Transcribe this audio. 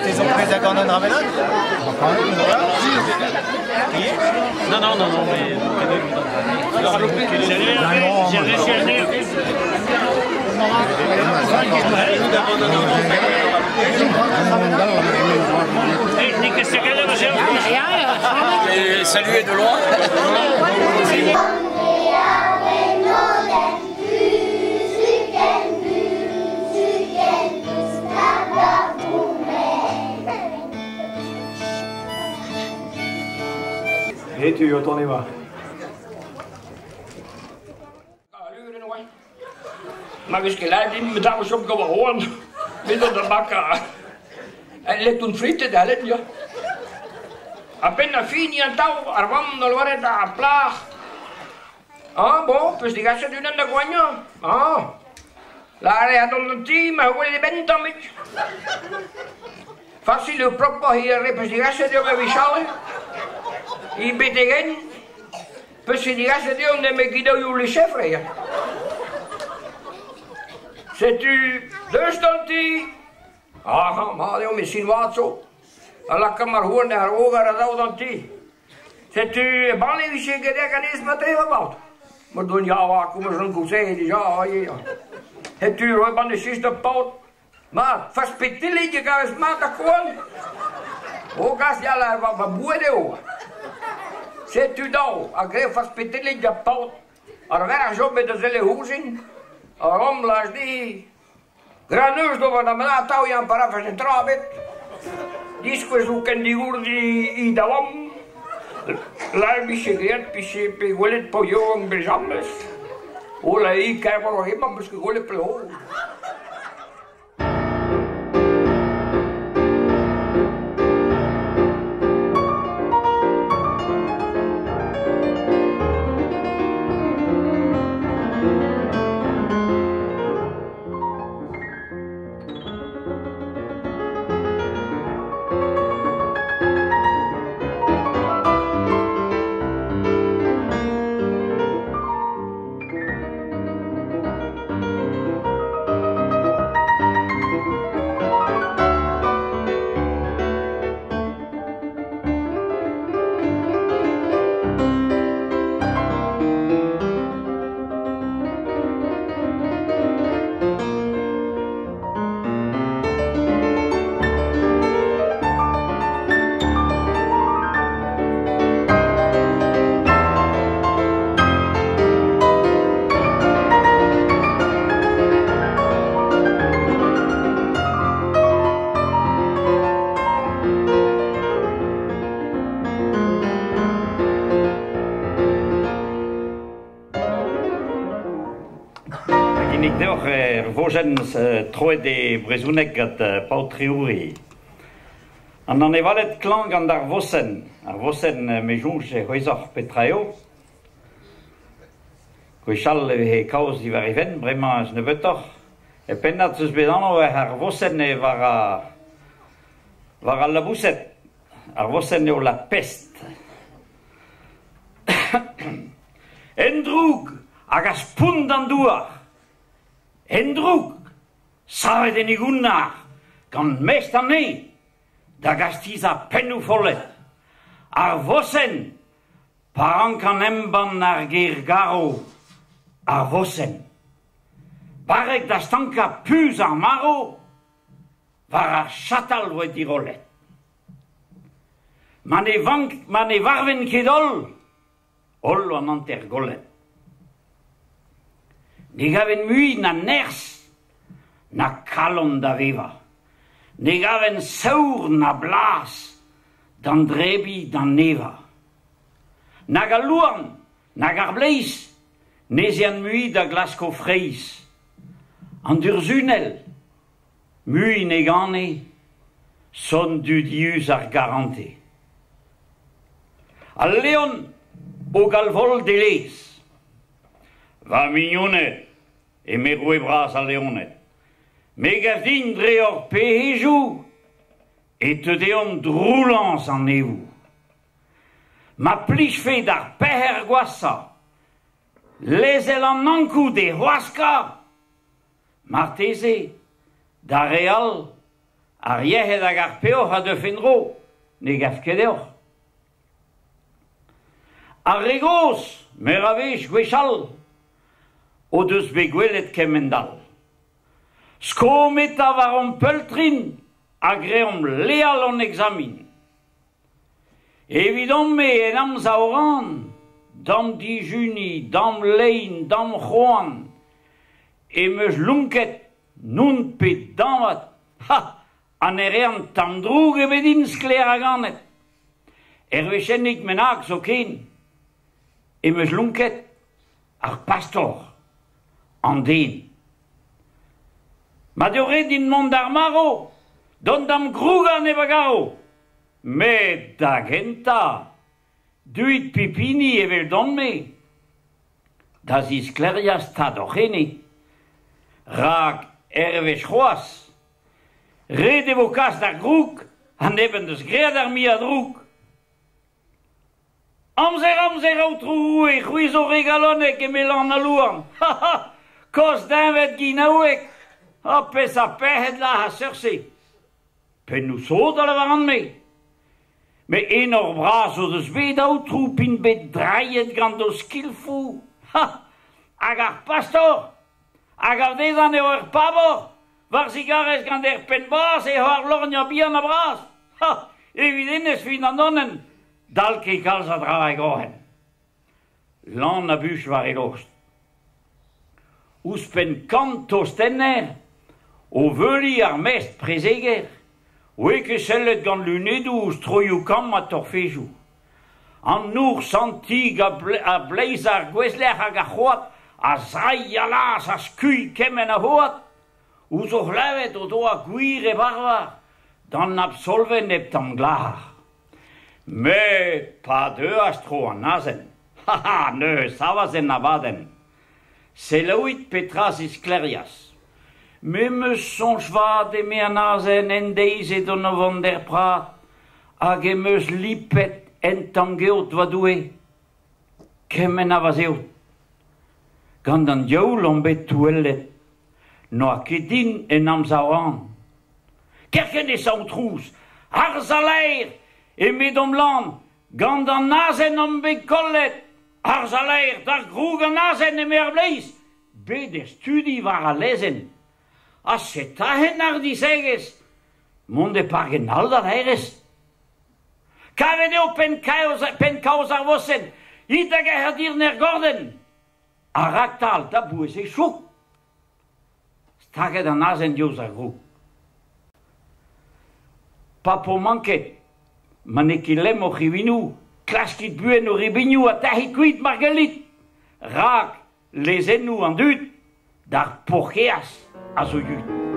T'es surprise à Gordon Ravenel? Non, mais... J'ai réussi à le dire. Saluer de loin. Heet u Tony maar. Maar we schrijven in met dames op gewoon. Binnen de bakker. En let un fritte da let ja. Appena fini en tau, arvando el barret a pla. Ah, bon, pues digase de una guagno. Ah. La area donde ti me huele de bentamich. Fácil el propio hier, pues digase de una visale. Y betegen, pues si digase de donde me guido yo le chefre. C'est-tu deux stanti? Ah, maar joh, misschien wat zo. Lekker maar gewoon naar hoger en zo dan die. C'est-tu ballevisje gedekenis met even wat? Maar doen ja, kom eens een zeggen, ja. Het-tu rooi van de siste poot? Maar, verspittillen je gaan eens maken gewoon. Ook als je daar wat boeien hoor. C'est-tu nou, agree verspittillen je poot. Er werkt zo met dezelfde hoezing. Waarom laat die graneus door de mena touw je een paar van zijn trabet. Disco zoeken die urdi i dalam. Laat bisje geert bisje pe golet po jong bezames. Ola I krijg maar nog helemaal bisje golet pe ho. Vosens troe de brezunek at pautriuri. An an evalet klang an ar vosen mejouch e c'hwezor petraio. Gwechal he kaoz di var even, bremañ eus nebetor. E pennad zeus bet anno ar vosen e var a labouset. Ar vosen eo la pest. Endroug hag a spoun d'an douar. Endroug, savet en igunnar, gant mest an e, da gastiz a pennou follet. Ar vosen, parank an emban ar ger garo, ar vosen. Barek da stanka puz ar maro, var ar chatal voet i rolet. Man e varven ket ol an anter golet. Ne gaven mui na ners, na kalon da veva. Ne gaven saour na blas, dan drebi dan neva. Na galouan, na garbleiz, nezian mui da glasko freiz. An durzunel, mui ne gane, son du dius ar garante. Al leon, o galvol de lez. Va mignonet, e me roue bras a leonet. Me gavdin dre or pehejou, e te deon droulans an evou. Ma plij fe d'ar peher gwassa, lezel an ankou de hoaska, marteze, da real, ar yehed hag ar peoc'h a deuf enro, ne gav ket eo. Ar regos, mer a vez gwechal, o deus bet gwelet kemendal. Skomet a var an peltrin, hag reom leal an examin. Evidon me en am zaoran, dam di juni, dam lein, dam c'hoan, e meus lunket, nun pet damat, an ere an tandroug e bedin skler a ganet. Vechennik menak zo ken, e meus lunket, ar pastor, an den. Ma de red din mont ar maro, don dam grougan e bagaro. Me da genta, duit pipini e vel don me. Da zis klerias ta dochene. Rag ervech c'hoaz. Red e vo kas da grouk, an eben deus gred ar mi a drouk. Amzer outrou e c'houizo regalonek e melan a louan. Ha ha, kos d'invet ginaouek. Ha pes a pehet la ha seurse. Pen nou so da la varan me. Me en ur bras o deus bet outrou pin bet draiet gant o skilfou. Ha, hag ar pastor, hag ar dezan eo ur pabor, var zigarez gant er pen bras e ar lorgna bihan a bras. Ha, evidenez fin an onnen, dal ke kalz a dra e gohen. Lan a buch var e lost. Ous pen kant tostenner, o veuli ar mest prezeger, oe ke sellet gant lunedou ouz troioù kam a torfejou. An nour santig a bleiz ar gwezler hag a c'hoat, a zai a las a skuy kemen a hoat, ouz o c'hlavet o do a gwir e barvar, dan absolven eb tam glar. Me pa de astro an azen. Ha ha, ne, savazen abaden. Se laouit petras isklerias. Me meus sonj vat e me an azen en deiz e don o vant der prat, hag e meus lipet en tangeot vadoue. Kemen a vazeot. Gant an dioul an bet touellet, no a kedin en am zaouan. Kerken e saoutrouz, ar zalaer, e medom lan, gant an azen an bet kollet, ar zalaer, dar groug an azen e mer bleiz, bet er studi war a lezen. A setahen ar disegez, mont e pargenal da reires. Kavet eo pen kaoz ar vosen, it hag a dir ner gorden. A raktal da bouez e chouk. Staket an azen diouz ar grou. Pa po manket, man e kilem o chivinou, klaskit buen o ribinou a tahi kuit margelit. Rak lezen nou an dut, dar porkeas a zo yut.